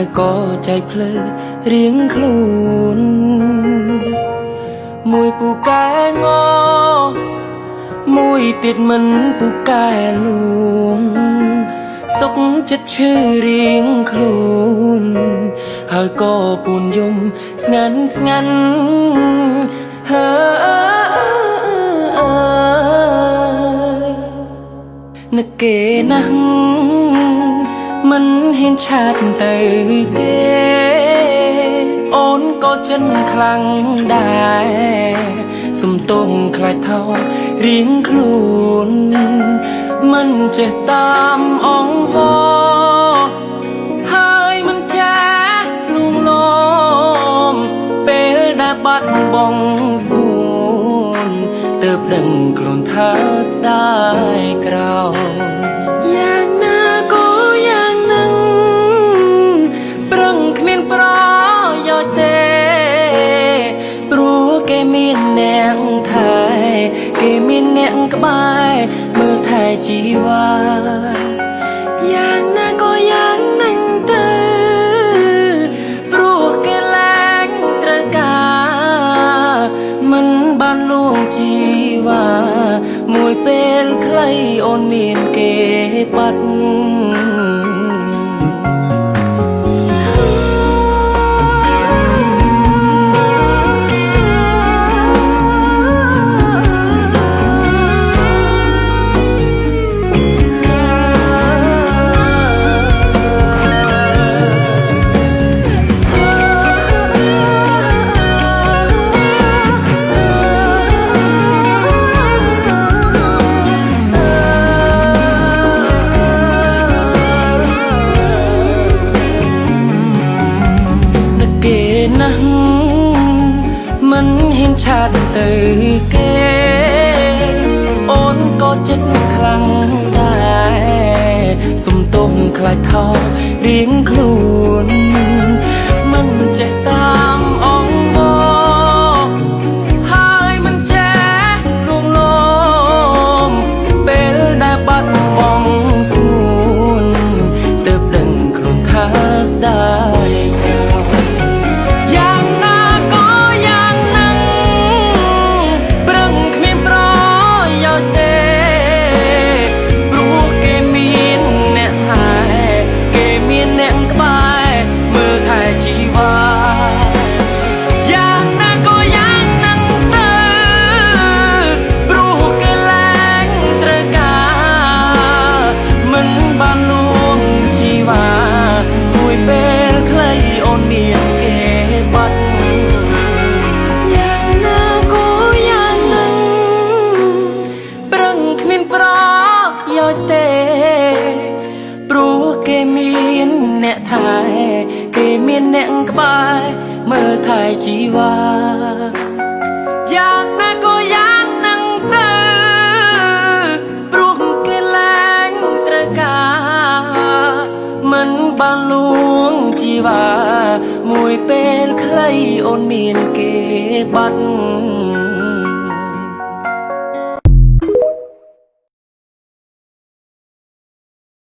ហើយក៏ចែកភ្លើរៀងខ្លួនមួយពូកែងមួយទៀតមិនពូកែលួងសុកចិត្តឈឺរៀងខ្លួនហើយក៏ពូនយំស្ងាត់ស្ងាត់នឹកគេណាស់មិនហ៊ានឆាតទៅគេអូនក៏ចិនខ្លាំងដែរសុំទងខ្លាចថោរៀងខ្លួនមិនចេះតាមអង្វរហើយមិនចាស់លួងលោមពេលដែលបាត់បង់សួនទើបដឹងខ្លួនថាស្ដាយក្រោយយ៉ាងណាក៏យ៉ាងនឹងប្រឹងគ្មានប្រយោជន៍ទេព្រោះគេមានអ្នកថែគេមានអ្នកក្បែរមើលថែជីវ៉ាយ៉ាងណាក៏យ៉ាងនឹងទៅព្រោះគេលែងត្រូវការមិនបានលួងជីវ៉ាមួយពេលខ្លីអូនមានគេបាត់ណាស់មិនហ៊ានឆាតទៅគេអូនក៏ចិត្តខ្លាំងដែរសុំទងខ្លាចថោរៀងខ្លួនមិនចេះតាមអង្វរហើយមិនចេះលួងលោមពេលដែលបាត់បង់សួនទើបដឹងខ្លួនថាស្ដាយព្រោះគេមានអ្នកថែគេមានអ្នកក្បែរមើលថែជីវ៉ាយ៉ាងណាក៏យ៉ាងនឹងទៅព្រោះគេលែងត្រូវការមិនបានលួងជីវ៉ាមួយពេលខ្លីអូនមានគេបាត់